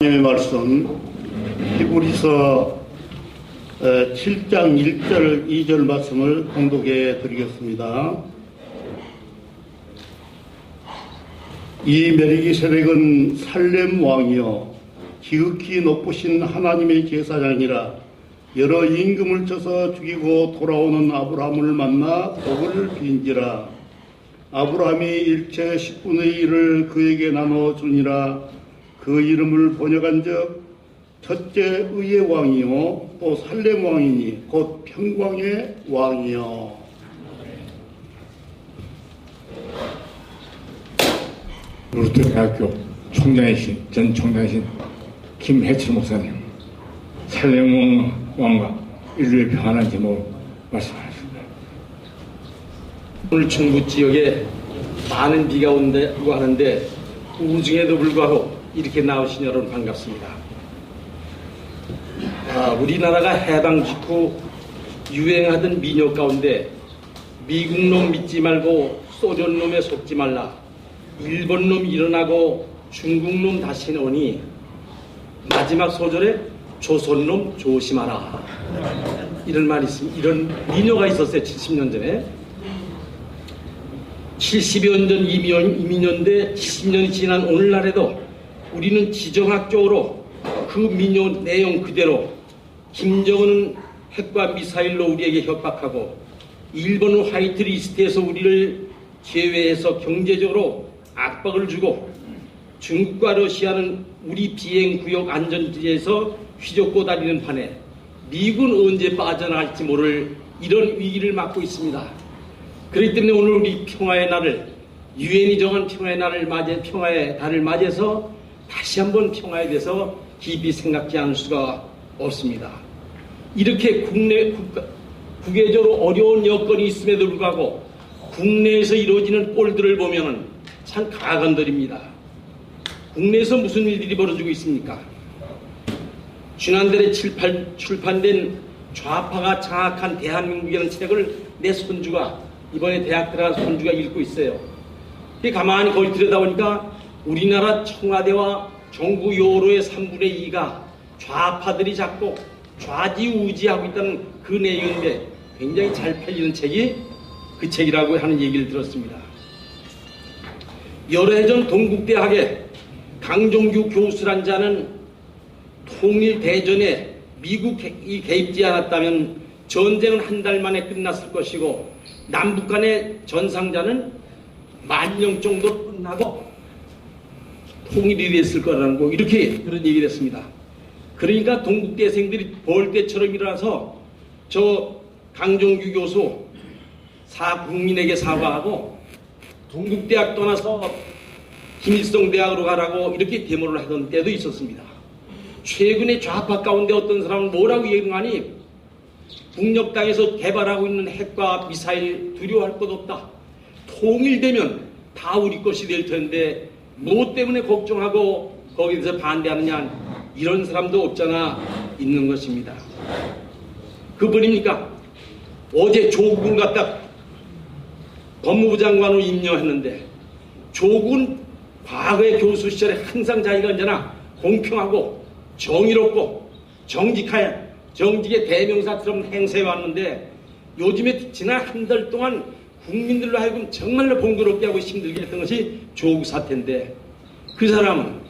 하나님의 말씀 히브리서 7장 1절 2절 말씀을 공독해 드리겠습니다. 이 멜기세덱은 살렘 왕이요 지극히 높으신 하나님의 제사장이라 여러 임금을 쳐서 죽이고 돌아오는 아브라함을 만나 복을 빈지라. 아브라함이 일체 10분의 1을 그에게 나눠주니라. 그 이름을 번역한즉 첫째 의의 왕이요 또 살렘 왕이니 곧 평강의 왕이요. 루터대학교 총장이신 전 총장이신 김해철 목사님, 살렘 왕과 인류의 평안한 제목을 말씀하셨습니다. 오늘 충북 지역에 많은 비가 온다고 하는데 우중에도 불구하고 이렇게 나오신 여러분 반갑습니다. 우리나라가 해방 직후 유행하던 민요 가운데 미국놈 믿지 말고 소련놈에 속지 말라, 일본놈 일어나고 중국놈 다시 오니, 마지막 소절에 조선놈 조심하라, 이런 말이 있습니다. 이런 민요가 있었어요. 70년 전에. 70여 년 이민년대 70년이 지난 오늘날에도 우리는 지정학적으로 그 민요 내용 그대로 김정은은 핵과 미사일로 우리에게 협박하고 일본은 화이트리스트에서 우리를 제외해서 경제적으로 압박을 주고 중국과 러시아는 우리 비행구역 안전지대에서 휘젓고 다니는 판에 미국은 언제 빠져나갈지 모를 이런 위기를 맞고 있습니다. 그렇기 때문에 오늘 우리 평화의 날을, 유엔이 정한 평화의 날을 평화의 달을 맞이해서 다시 한번 평화에 대해서 깊이 생각지 않을 수가 없습니다. 이렇게 국외적으로 어려운 여건이 있음에도 불구하고 국내에서 이루어지는 꼴들을 보면 참 가관들입니다. 국내에서 무슨 일들이 벌어지고 있습니까? 지난달에 출판된 좌파가 장악한 대한민국이라는 책을 내 손주가, 이번에 대학 들어간 손주가 읽고 있어요. 가만히 거기 들여다보니까 우리나라 청와대와 정부 요로의 3분의 2가 좌파들이 잡고 좌지우지하고 있다는 그 내용인데 굉장히 잘 팔리는 책이 그 책이라고 하는 얘기를 들었습니다. 여러 해 전 동국대학에 강정규 교수란 자는 통일대전에 미국이 개입지 않았다면 전쟁은 한 달 만에 끝났을 것이고 남북 간의 전상자는 10,000명 정도 끝나고 통일이 됐을 거라고 이렇게 그런 얘기를 했습니다. 그러니까 동국대생들이 벌떼처럼 일어나서 저 강정규 교수 국민에게 사과하고 동국대학 떠나서 김일성대학으로 가라고 이렇게 데모를 하던 때도 있었습니다. 최근에 좌파 가운데 어떤 사람은 뭐라고 얘기하니, 북녘 땅에서 개발하고 있는 핵과 미사일 두려워할 것 없다. 통일되면 다 우리 것이 될 텐데 뭐 때문에 걱정하고 거기서 반대하느냐, 이런 사람도 없잖아 있는 것입니다. 그분입니까? 어제 조국을 갖다 법무부 장관으로 임명했는데, 조국은 과거의 교수 시절에 항상 자기가 언제나 공평하고 정의롭고 정직의 대명사처럼 행세해왔는데, 요즘에 지난 한 달 동안 국민들로 하여금 정말로 번거롭게 하고 힘들게 했던 것이 조국 사태인데, 그 사람은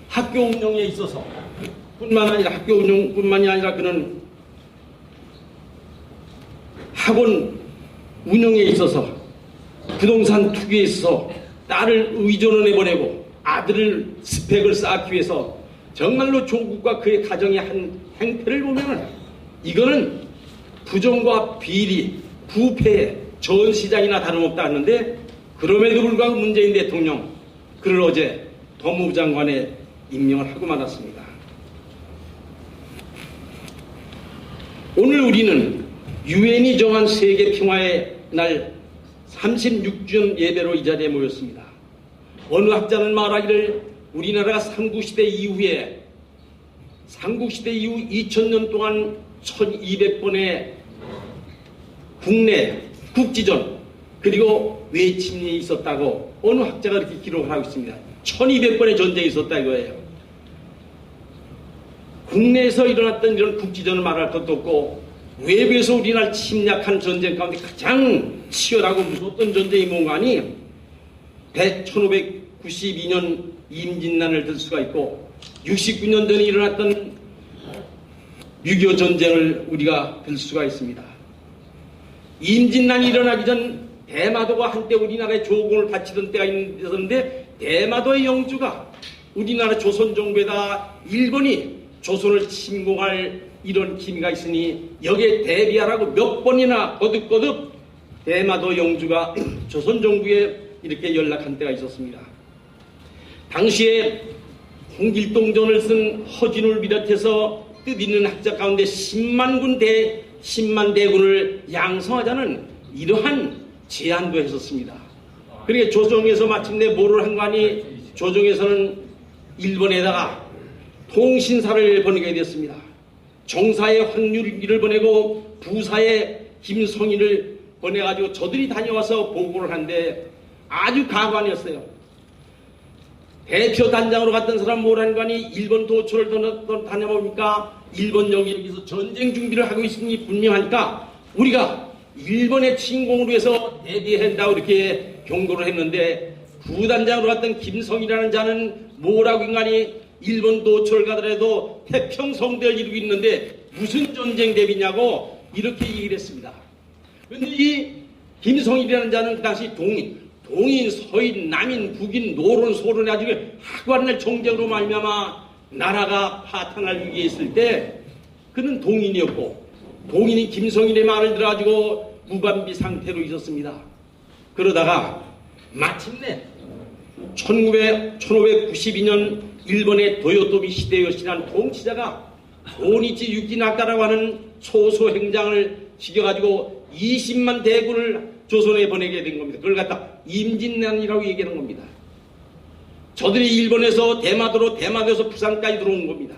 학교 운영에 있어서 학교 운영뿐만이 아니라 그는 학원 운영에 있어서 부동산 투기에 있어서 딸을 의존원에 보내고 아들을 스펙을 쌓기 위해서 정말로 조국과 그의 가정의 한 행태를 보면 이거는 부정과 비리, 부패의 전 시장이나 다름없다 하는데, 그럼에도 불구하고 문재인 대통령 그를 어제 법무부 장관에 임명을 하고 말았습니다. 오늘 우리는 유엔이 정한 세계 평화의 날 36주년 예배로 이 자리에 모였습니다. 어느 학자는 말하기를 우리나라가 삼국시대 이후 2000년 동안 1200번의 국내 국지전 그리고 외침이 있었다고 어느 학자가 이렇게 기록을 하고 있습니다. 1200번의 전쟁이 있었다 이거예요. 국내에서 일어났던 이런 국지전을 말할 것도 없고 외부에서 우리나라를 침략한 전쟁 가운데 가장 치열하고 무섭던 전쟁이 뭔가니 1592년 임진난을 들 수가 있고 69년 전에 일어났던 6.25 전쟁을 우리가 들 수가 있습니다. 임진난이 일어나기 전 대마도가 한때 우리나라에 조공을 바치던 때가 있었는데 대마도의 영주가 우리나라 조선 정부에다 일본이 조선을 침공할 이런 기미가 있으니 여기에 대비하라고 몇 번이나 거듭거듭 대마도 영주가 조선 정부에 이렇게 연락한 때가 있었습니다. 당시에 홍길동전을 쓴 허진을 비롯해서 뜻있는 학자 가운데 10만 대군을 양성하자는 이러한 제안도 했었습니다. 그러니까 조정에서 마침내 뭐를 한 거 아니 조정에서는 일본에다가 통신사를 보내게 됐습니다. 정사에 황률기를 보내고 부사에 김성희를 보내가지고 저들이 다녀와서 보고를 하는데 아주 가관이었어요. 대표 단장으로 갔던 사람 뭐라는 거 아니 일본 도초를 다녀보니까 일본 여기서 전쟁 준비를 하고 있으니 분명하니까 우리가 일본의 침공을 위해서 대비해야 한다고 이렇게 경고를 했는데 부단장으로 갔던 김성희라는 자는 뭐라고 인간이 일본 도초를 가더라도 태평성대를 이루고 있는데 무슨 전쟁 대비냐고 이렇게 얘기를 했습니다. 그런데 이 김성희라는 자는 그 당시 동인, 서인, 남인, 북인, 노론, 소론 해가지고 하관을 정쟁으로 말미암아 나라가 파탄할 위기에 있을 때 그는 동인이었고 동인이 김성일의 말을 들어가지고 무반비 상태로 있었습니다. 그러다가 마침내 1592년 일본의 도요토미 히데요시라는 통치자가 오니치 유키나카라고 하는 소소 행장을 지켜가지고 20만 대군을 조선에 보내게 된 겁니다. 그걸 갖다 임진난이라고 얘기하는 겁니다. 저들이 일본에서 대마도에서 부산까지 들어온 겁니다.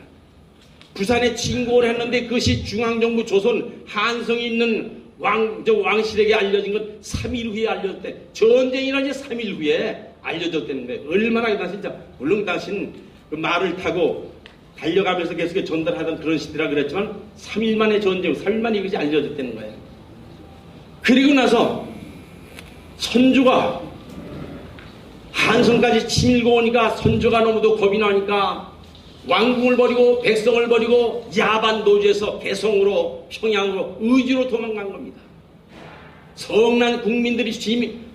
부산에 침공을 했는데 그것이 중앙정부 조선 한성이 있는 왕실에게 알려진 건 3일 후에 알려졌대. 전쟁이라니 3일 후에 알려졌다는 거예요. 얼마나 당신 물론 당신 그 말을 타고 달려가면서 계속 전달하던 그런 시대라 그랬지만 3일 만에 전쟁, 3일 만에 이것이 알려졌다는 거예요. 그리고 나서 선조가 한성까지 치밀고 오니까 선조가 너무도 겁이 나니까 왕궁을 버리고 백성을 버리고 야반 노주에서 개성으로 평양으로 의주로 도망간 겁니다. 성난 국민들이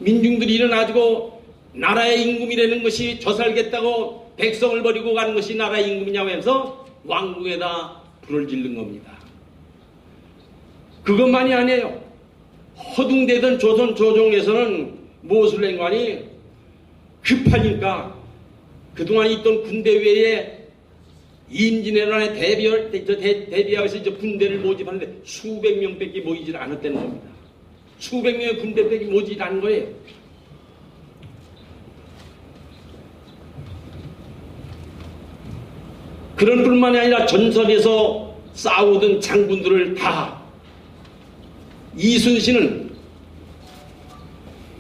민중들이 일어나지고 나라의 임금이라는 것이 저살겠다고 백성을 버리고 가는 것이 나라의 임금이냐고 해서 왕궁에다 불을 지른 겁니다. 그것만이 아니에요. 허둥대던 조선 조정에서는 무엇을 한 거 아니 급하니까 그동안 있던 군대 외에 임진왜란에 대비하기 위해서 군대를 모집하는데 수백 명밖에 모이질 않았다는 겁니다. 수백 명의 군대밖에 모이질 않은 거예요. 그런 뿐만이 아니라 전선에서 싸우던 장군들을 다 이순신은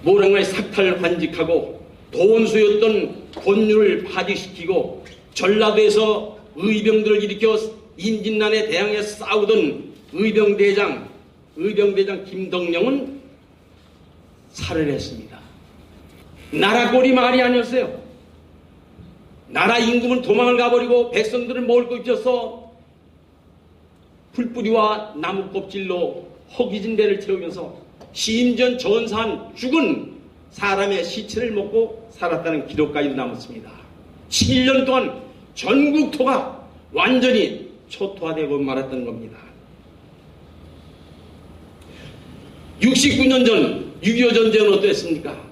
모랑나의 삭탈환직하고 도원수였던 권유를 파직시키고 전라도에서 의병들을 일으켜 임진난에 대항해 싸우던 의병대장 김덕령은 살해를 했습니다. 나라 꼴이 말이 아니었어요. 나라 임금은 도망을 가버리고 백성들을 먹을 거 있어서 풀뿌리와 나무 껍질로 허기진 배를 채우면서 심지어 전사한 죽은 사람의 시체를 먹고 살았다는 기록까지도 남았습니다. 7년 동안 전국토가 완전히 초토화되고 말았던 겁니다. 69년 전 6.25 전쟁은 어땠습니까?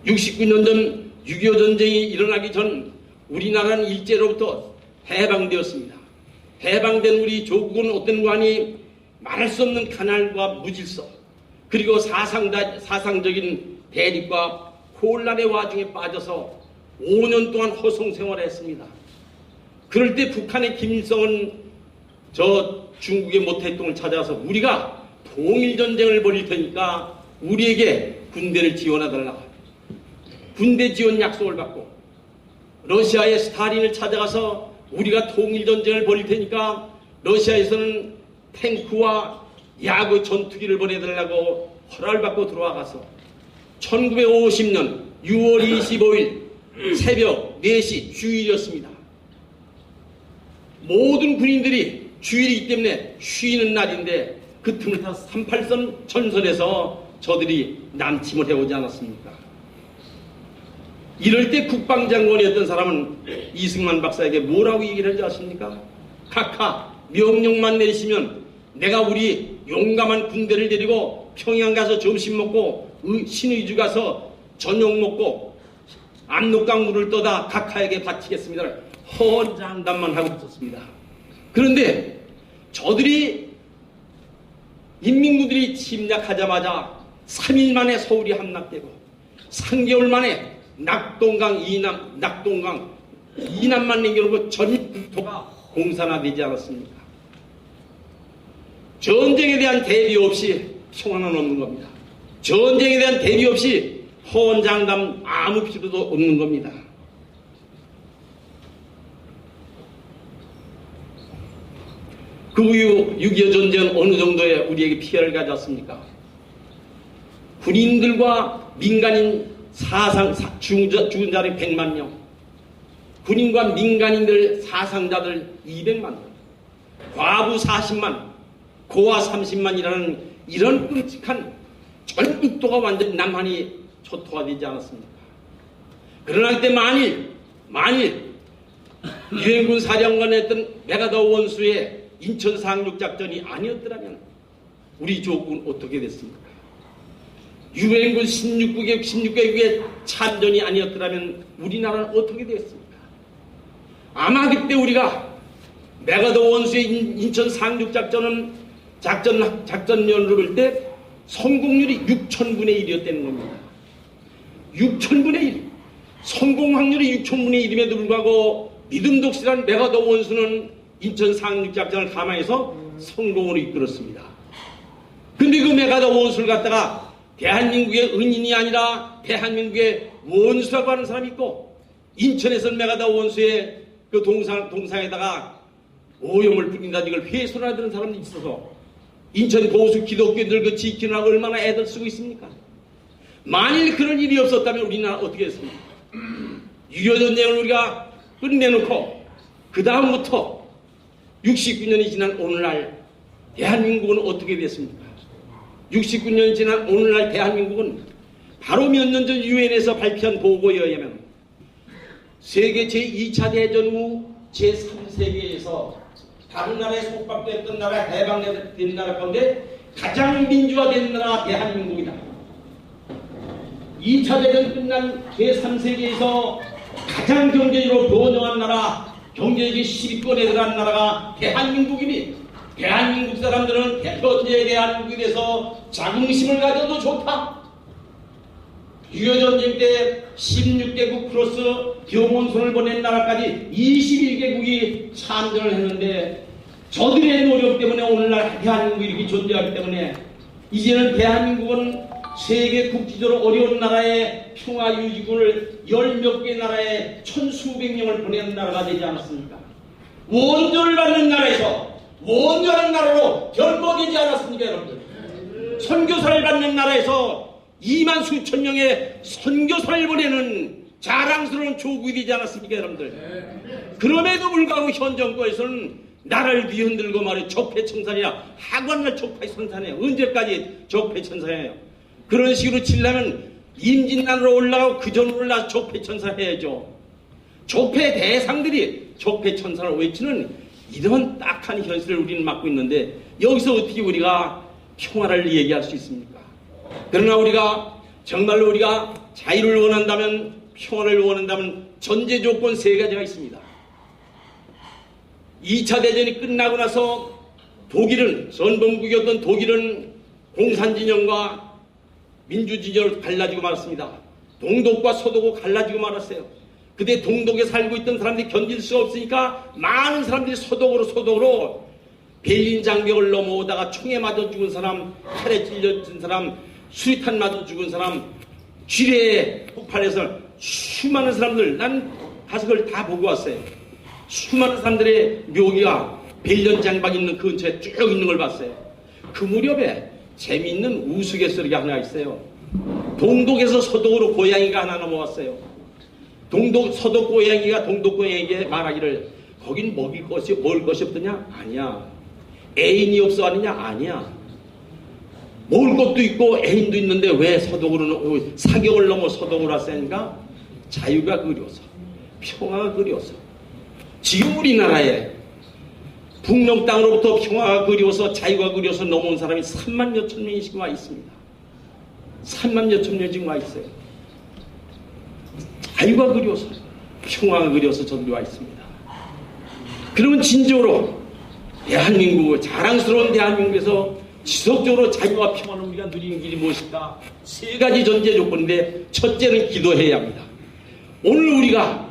69년 전 6.25 전쟁이 일어나기 전 우리나라는 일제로부터 해방되었습니다. 해방된 우리 조국은 어떤 관이 말할 수 없는 가난과 무질서 그리고 사상적인 대립과 혼란의 와중에 빠져서 5년 동안 허송 생활을 했습니다. 그럴 때 북한의 김일성은 저 중국의 모태통을 찾아와서 우리가 통일전쟁을 벌일 테니까 우리에게 군대를 지원해달라. 군대 지원 약속을 받고 러시아의 스탈린을 찾아가서 우리가 통일전쟁을 벌일 테니까 러시아에서는 탱크와 야구 전투기를 보내달라고 허락을 받고 들어와가서 1950년 6월 25일 새벽 4시 주일이었습니다. 모든 군인들이 주일이기 때문에 쉬는 날인데 그 틈을 타서 38선 전선에서 저들이 남침을 해오지 않았습니까? 이럴 때 국방장관이었던 사람은 이승만 박사에게 뭐라고 얘기를 하지 않습니까? 카카 명령만 내리시면 내가 우리 용감한 군대를 데리고 평양 가서 점심 먹고 신의주 가서 저녁 먹고 압록강 물을 떠다 카카에게 바치겠습니다. 헌장담만 하고 있었습니다. 그런데 저들이 인민군들이 침략하자마자 3일 만에 서울이 함락되고 3개월 만에 낙동강 이남만 남겨놓고 전 국토가 공산화되지 않았습니까? 전쟁에 대한 대비 없이 평화는 없는 겁니다. 전쟁에 대한 대비 없이 헌장담 아무 필요도 없는 겁니다. 그 이후 6.25 전쟁은 어느 정도의 우리에게 피해를 가져왔습니까? 군인들과 민간인 죽은 자리 100만 명, 군인과 민간인들 사상자들 200만 명, 과부 40만, 고아 30만이라는 이런 끔찍한 전국도가 완전히 남한이 초토화 되지 않았습니까? 그러나 그때 만일 유엔군 사령관이 했던 메가더 원수의 인천 상륙작전이 아니었더라면 우리 조국은 어떻게 됐습니까? 유엔군 16개국의 참전이 아니었더라면 우리나라는 어떻게 됐습니까? 아마 그때 우리가 메가더 원수의 인천 상륙작전은 작전면으로 볼 때 성공률이 6,000분의 1이었다는 겁니다. 6,000분의 1. 성공 확률이 6,000분의 1임에도 불구하고 믿음독실한 메가더 원수는 인천 상륙작전을 감행해서 성공으로 이끌었습니다. 근데 그 메가더 원수를 갖다가 대한민국의 은인이 아니라 대한민국의 원수라고 하는 사람이 있고, 인천에서 메가더 원수의 그 동상에다가 오염을 뿌린다 이걸 훼손하는 사람이 있어서 인천 보수 기독교인들 그 지키느라고 얼마나 애들 쓰고 있습니까? 만일 그런 일이 없었다면 우리나라 어떻게 했습니까? 6.25 전쟁을 우리가 끝내놓고 그 다음부터 69년이 지난 오늘날 대한민국은 어떻게 됐습니까? 69년이 지난 오늘날 대한민국은 바로 몇 년 전 유엔에서 발표한 보고에 의하면 세계 제2차 대전 후 제3세계에서 다른 나라에 속박됐던 나라, 해방된 나라 가운데 가장 민주화된 나라가 대한민국이다. 2차 대전 끝난 제3세계에서 가장 경제적으로 번영한 나라, 경제적인 10위권에 들어간 나라가 대한민국이니 대한민국 사람들은 현재 대한민국에 대해서 자긍심을 가져도 좋다. 6.25 전쟁 때 16개국 플러스 병원손을 보낸 나라까지 21개국이 참전을 했는데 저들의 노력 때문에 오늘날 대한민국이 이렇게 존재하기 때문에 이제는 대한민국은 세계 국지적으로 어려운 나라에 평화 유지군을 10몇 개 나라에 천수백 명을 보내는 나라가 되지 않았습니까? 원조를 받는 나라에서 원조하는 나라로 변모되지 않았습니까, 여러분들? 선교사를 받는 나라에서 2만 수천 명의 선교사를 보내는 자랑스러운 조국이 되지 않았습니까, 여러분들? 그럼에도 불구하고 현 정권에서는 나라를 뒤흔들고 말이에요. 적폐청산이야. 학원을 적폐청산해요. 언제까지 적폐청산해요? 그런 식으로 치려면 임진난으로 올라가고 그 전으로 올라가서 적폐청산해야죠. 적폐 대상들이 적폐청산을 외치는 이런 딱한 현실을 우리는 맡고 있는데 여기서 어떻게 우리가 평화를 얘기할 수 있습니까? 그러나 우리가 정말로 우리가 자유를 원한다면, 평화를 원한다면 전제 조건 3가지가 있습니다. 2차 대전이 끝나고 나서 독일은, 선봉국이었던 독일은 공산진영과 민주진영을 갈라지고 말았습니다. 동독과 서독으로 갈라지고 말았어요. 그때 동독에 살고 있던 사람들이 견딜 수가 없으니까 많은 사람들이 서독으로 베를린 장벽을 넘어오다가 총에 맞아 죽은 사람, 칼에 찔려 죽은 사람, 수리탄 맞아 죽은 사람, 지뢰에 폭발해서 수많은 사람들, 난 가서 그걸 다 보고 왔어요. 수많은 사람들의 묘기가 벨련장박 있는 그 근처에 쭉 있는 걸 봤어요. 그 무렵에 재미있는 우스갯소리가 하나 있어요. 동독에서 서독으로 고양이가 하나 넘어왔어요. 서독 고양이가 동독 고양이에게 말하기를 거긴 먹을 것이 없더냐? 아니야. 애인이 없어 하느냐? 아니야. 먹을 것도 있고 애인도 있는데 왜 서독으로 사경을 넘어 서독으로 왔으니까 자유가 그리워서 평화가 그리워서 지금 우리나라에 북녘 땅으로부터 평화가 그리워서 자유가 그리워서 넘어온 사람이 3만 여천 명이 지금 와 있습니다. 3만 여천 명이 지금 와 있어요. 자유가 그리워서 평화가 그리워서 저들이 와 있습니다. 그러면 진정으로 대한민국, 자랑스러운 대한민국에서 지속적으로 자유와 평화를 우리가 누리는 길이 무엇인가? 세 가지 전제 조건인데 첫째는 기도해야 합니다. 오늘 우리가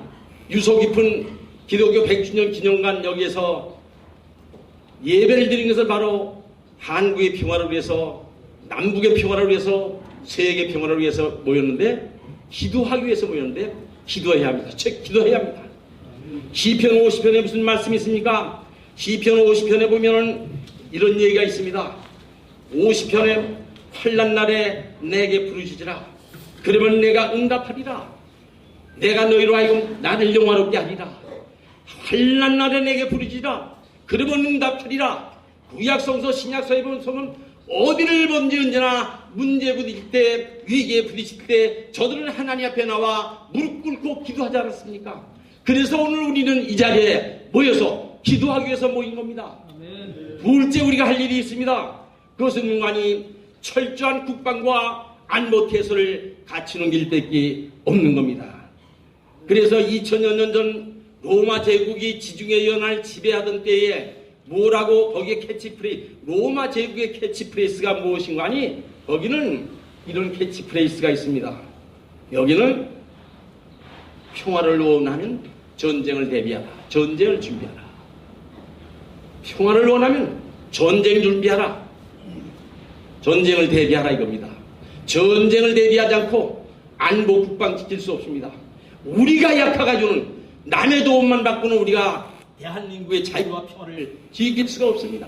유서 깊은 기독교 100주년 기념관 여기에서 예배를 드리는 것은 바로 한국의 평화를 위해서, 남북의 평화를 위해서, 세계 평화를 위해서 모였는데, 기도하기 위해서 모였는데 기도해야 합니다. 즉 기도해야 합니다. 시편 50편에 무슨 말씀이 있습니까? 시편 50편에 보면은 이런 얘기가 있습니다. 50편에 환난 날에 내게 부르시지라. 그러면 내가 응답하리라. 내가 너희로 하여금 나를 영화롭게 하리라. 환난 날에 내게 부르시라. 그러면 응답하리라. 구약성서 신약서에 보면 어디를 번지 언제나 문제 부딪힐 때, 위기에 부딪힐 때 저들은 하나님 앞에 나와 무릎 꿇고 기도하지 않았습니까? 그래서 오늘 우리는 이 자리에 모여서 기도하기 위해서 모인 겁니다. 둘째 우리가 할 일이 있습니다. 그것은 인간이 철저한 국방과 안보 태세를 갖추는 길밖에 없는 겁니다. 그래서 2000여 년 전 로마 제국이 지중해 연안을 지배하던 때에 뭐라고 거기에 로마 제국의 캐치프레이스가 무엇인가 하니 거기는 이런 캐치프레이스가 있습니다. 여기는 평화를 원하면 전쟁을 대비하라. 전쟁을 준비하라. 평화를 원하면 전쟁 준비하라. 전쟁을 대비하라 이겁니다. 전쟁을 대비하지 않고 안보 국방 지킬 수 없습니다. 우리가 약해가지고는 남의 도움만 받고는 우리가 대한민국의 자유와 평화를 지킬 수가 없습니다.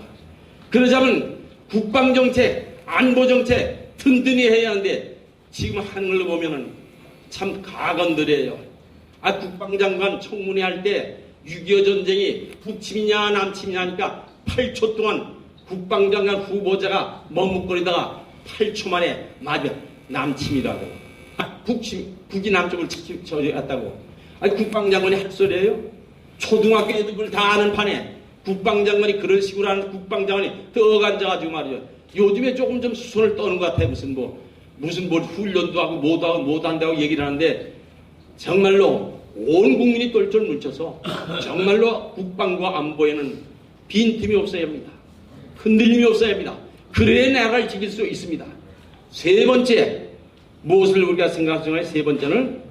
그러자면 국방정책, 안보정책 든든히 해야 하는데 지금 하는 걸 보면은 참 가건드려요. 국방장관 청문회 할 때 6.25 전쟁이 북침이냐 남침이냐 하니까 8초 동안 국방장관 후보자가 머뭇거리다가 8초 만에 맞아 남침이라고. 북이 남쪽을 저지했다고. 국방장관이 할 소리예요? 초등학교 애들 다 아는 판에 국방장관이 그런 식으로 하는 국방장관이 떡 앉아가지고 말이죠. 요즘에 조금 좀 수선을 떠는 것 같아요. 무슨 훈련도 하고 뭐도 한다고 얘기를 하는데 정말로 온 국민이 똘똘 뭉쳐서 정말로 국방과 안보에는 빈틈이 없어야 합니다. 흔들림이 없어야 합니다. 그래야 나라를 지킬 수 있습니다. 세 번째, 무엇을 우리가 생각하잖아요? 세 번째는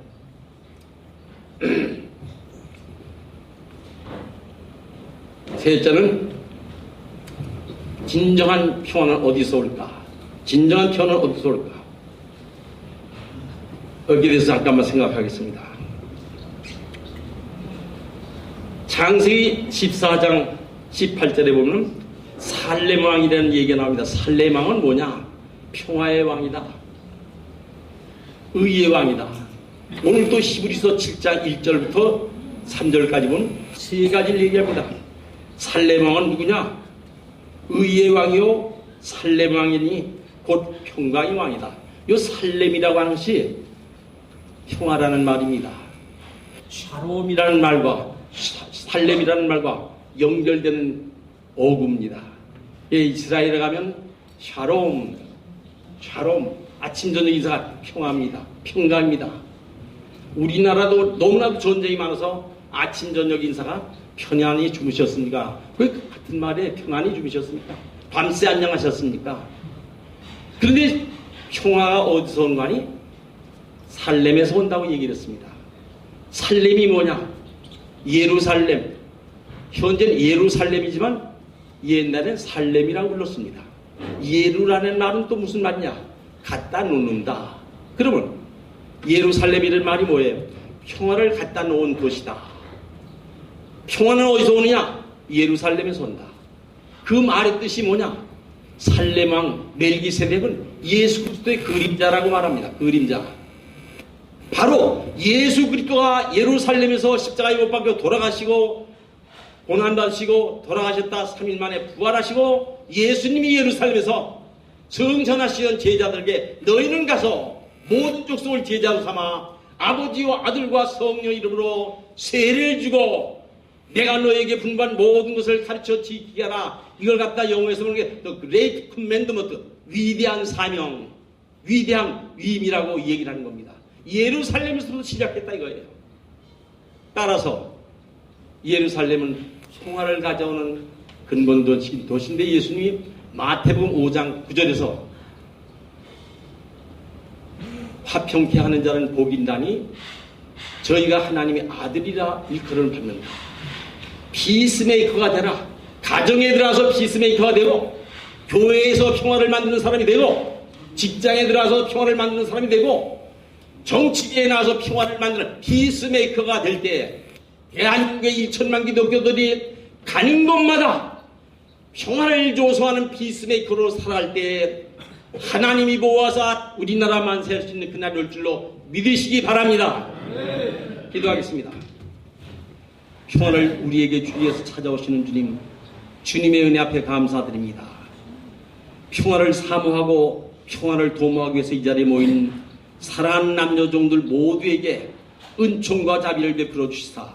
셋째는 진정한 평화는 어디서 올까? 진정한 평화는 어디서 올까? 여기에 대해서 잠깐만 생각하겠습니다. 창세기 14장 18절에 보면 살렘 왕이라는 얘기가 나옵니다. 살렘 왕은 뭐냐? 평화의 왕이다. 의의 왕이다. 오늘 또 히브리서 7장 1절부터 3절까지 보면 세 가지를 얘기합니다. 살렘 왕은 누구냐? 의의 왕이요 살렘 왕이니 곧 평강의 왕이다. 이 살렘이라고 하는 것이 평화라는 말입니다. 샬롬이라는 말과 살렘이라는 말과 연결되는 어구입니다. 이스라엘에 가면 샬롬 아침 저녁 인사가 평화입니다. 평강입니다. 우리나라도 너무나도 전쟁이 많아서 아침 저녁 인사가 편안히 주무셨습니까? 왜 같은 말에 평안히 주무셨습니까? 밤새 안녕하셨습니까? 그런데 평화가 어디서 온 거 아니? 살렘에서 온다고 얘기를 했습니다. 살렘이 뭐냐? 예루살렘. 현재는 예루살렘이지만 옛날엔 살렘이라고 불렀습니다. 예루라는 말은 또 무슨 말이냐? 갖다 놓는다. 그러면 예루살렘이라는 말이 뭐예요? 평화를 갖다 놓은 곳이다. 평화는 어디서 오느냐? 예루살렘에서 온다. 그 말의 뜻이 뭐냐? 살렘왕 멜기세덱은 예수 그리스도의 그림자라고 말합니다. 그림자. 바로 예수 그리스도가 예루살렘에서 십자가에 못 박혀 돌아가시고 고난받으시고 돌아가셨다 3일 만에 부활하시고 예수님이 예루살렘에서 성전하시던 제자들에게 너희는 가서 모든 족속을 제자로 삼아 아버지와 아들과 성령 이름으로 세례를 주고 내가 너에게 분부한 모든 것을 가르쳐 지키게 하라. 이걸 갖다 영어에서 보는 게 The Great Commandment, 위대한 사명, 위대한 위임이라고 얘기를 하는 겁니다. 예루살렘에서부터 시작했다 이거예요. 따라서 예루살렘은 평화를 가져오는 근본 도시인데 예수님이 마태복음 5장 9절에서 화평케 하는 자는 복인다니 저희가 하나님의 아들이라 일컬음을 받는다. 피스메이커가 되라. 가정에 들어가서 피스메이커가 되고 교회에서 평화를 만드는 사람이 되고 직장에 들어가서 평화를 만드는 사람이 되고 정치계에 나와서 평화를 만드는 피스메이커가 될 때 대한민국의 1천만 기독교들이 가는 곳마다 평화를 조성하는 피스메이커로 살아갈 때 하나님이 보호하사 우리나라 만세할 수 있는 그날이 올 줄로 믿으시기 바랍니다. 기도하겠습니다. 평화를 우리에게 주기 위해서 찾아오시는 주님, 주님의 은혜 앞에 감사드립니다. 평화를 사모하고 평화를 도모하기 위해서 이 자리에 모인 사랑하는 남녀종들 모두에게 은총과 자비를 베풀어 주시사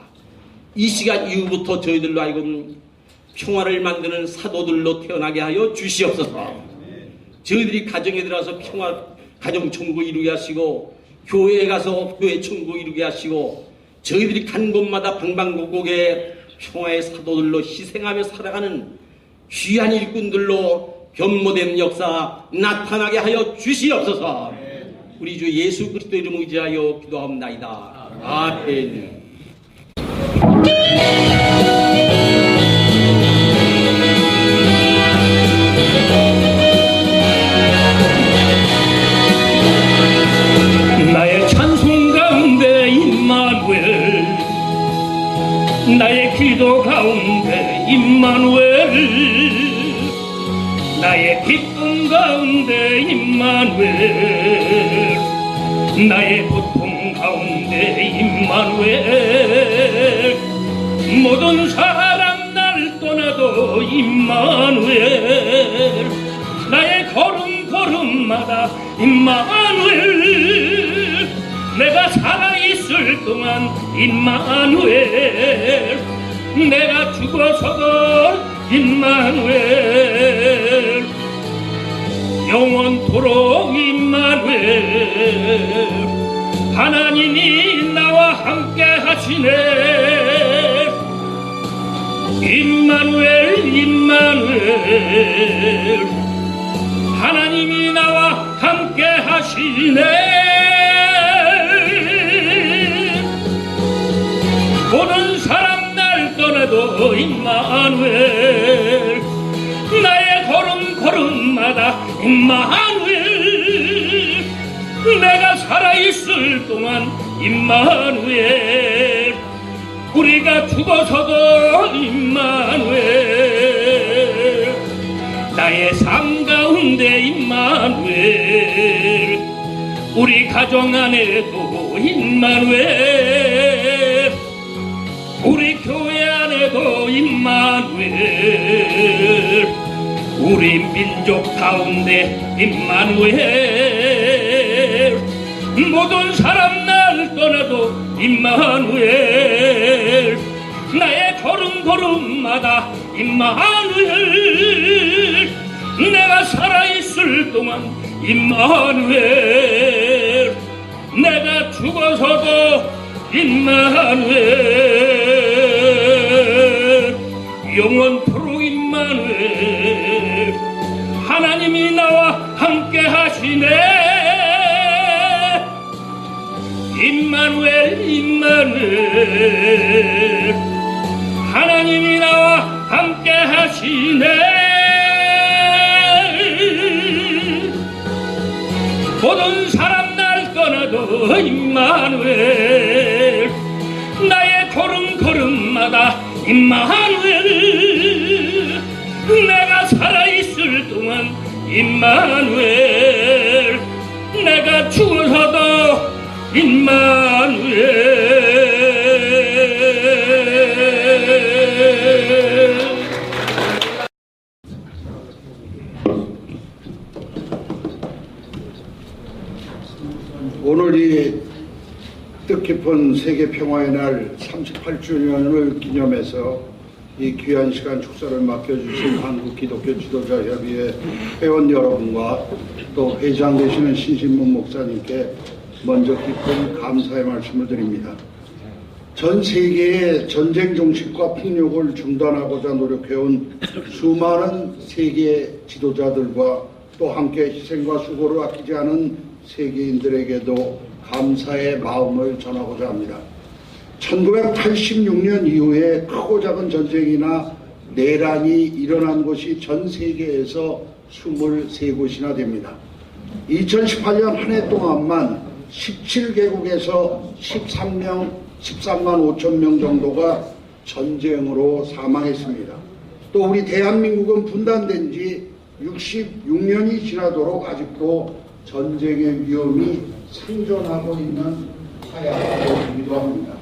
이 시간 이후부터 저희들로 하여금 평화를 만드는 사도들로 태어나게 하여 주시옵소서. 저희들이 가정에 들어가서 평화, 가정 천국 이루게 하시고 교회에 가서 교회 천국 이루게 하시고 저희들이 간 곳마다 방방곡곡에 평화의 사도들로 희생하며 살아가는 귀한 일꾼들로 변모된 역사 나타나게 하여 주시옵소서. 우리 주 예수 그리스도 이름을 의지하여 기도합나이다. 아멘. 나의 찬송 가운데 임마누엘, 나의 기도 가운데 임마누엘, 나의 기쁨 가운데 임마누엘, 나의 고통 가운데 임마누엘, 모든 사람 날 떠나도 임마누엘, 나의 걸음걸음마다 임마누엘, 내가 살아있을 동안 임마누엘, 내가 죽어서도 임마누엘, 영원토록 임마누엘, 하나님이 나와 함께 하시네. 임마누엘 임마누엘, 하나님이 나와 함께 하시네. 모든 사람 날 떠나도 임마누엘, 나의 걸음걸음마다 임마누엘, 내가 살아있을 동안 임마누엘, 우리가 죽어서도 임마누엘, 나의 삶 가운데 임마누엘, 우리 가정 안에도 임마누엘, 우리 교회 안에도 임마누엘, 우리 민족 가운데 임마누엘, 모든 사람 날 떠나도 임마누엘, 나의 걸음걸음마다 임마누엘, 내가 살아있을 동안 임마누엘, 내가 죽어서도 임마누엘, 영원토록 임마누엘, 하나님이 나와 함께 하시네. 임마누엘 임마누엘, 하나님이 나와 함께 하시네. 모든 사람 날 떠나도 임마누엘, 나의 걸음걸음마다 임마누엘, 임마누엘 내가 죽어서도 임마누엘. 오늘이 뜻깊은 세계평화의 날 38주년을 기념해서 이 귀한 시간 축사를 맡겨주신 한국기독교지도자협의회 회원 여러분과 또 회장 되시는 신신문 목사님께 먼저 깊은 감사의 말씀을 드립니다. 전 세계의 전쟁 종식과 폭력을 중단하고자 노력해온 수많은 세계 지도자들과 또 함께 희생과 수고를 아끼지 않은 세계인들에게도 감사의 마음을 전하고자 합니다. 1986년 이후에 크고 작은 전쟁이나 내란이 일어난 곳이 전 세계에서 23곳이나 됩니다. 2018년 한 해 동안만 17개국에서 13만 5천 명 정도가 전쟁으로 사망했습니다. 또 우리 대한민국은 분단된 지 66년이 지나도록 아직도 전쟁의 위험이 생존하고 있는 사회이기도 합니다.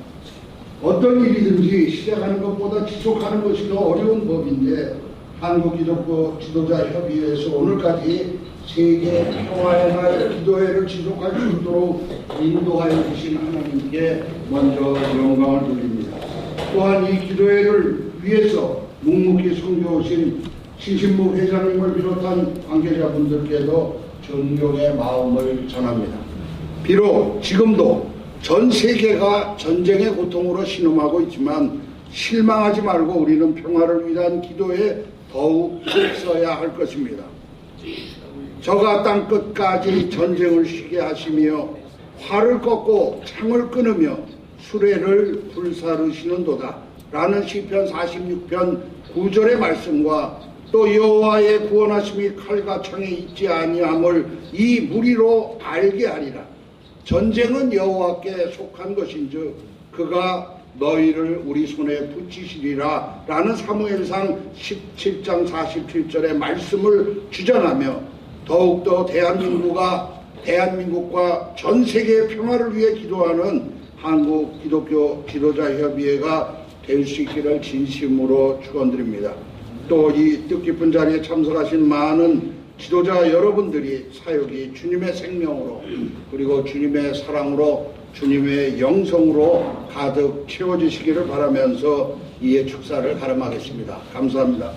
어떤 일이든지 시작하는 것보다 지속하는 것이 더 어려운 법인데 한국기독교 지도자협의회에서 오늘까지 세계 평화의 날 기도회를 지속할 수 있도록 인도하여 주신 하나님께 먼저 영광을 돌립니다. 또한 이 기도회를 위해서 묵묵히 섬겨오신 신신무 회장님을 비롯한 관계자분들께도 존경의 마음을 전합니다. 비록 지금도 전 세계가 전쟁의 고통으로 신음하고 있지만 실망하지 말고 우리는 평화를 위한 기도에 더욱 힘써야 할 것입니다. 저가 땅끝까지 전쟁을 쉬게 하시며 활을 꺾고 창을 끊으며 수레를 불사르시는도다 라는 시편 46편 9절의 말씀과 또 여호와의 구원하심이 칼과 창에 있지 아니함을 이 무리로 알게 하리라. 전쟁은 여호와께 속한 것인즉 그가 너희를 우리 손에 붙이시리라 라는 사무엘상 17장 47절의 말씀을 주전하며 더욱더 대한민국과 전 세계의 평화를 위해 기도하는 한국 기독교 지도자협의회가 될 수 있기를 진심으로 축원드립니다. 또 이 뜻깊은 자리에 참석하신 많은 지도자 여러분들이 사역이 주님의 생명으로 그리고 주님의 사랑으로 주님의 영성으로 가득 채워지시기를 바라면서 이에 축사를 가름하겠습니다. 감사합니다.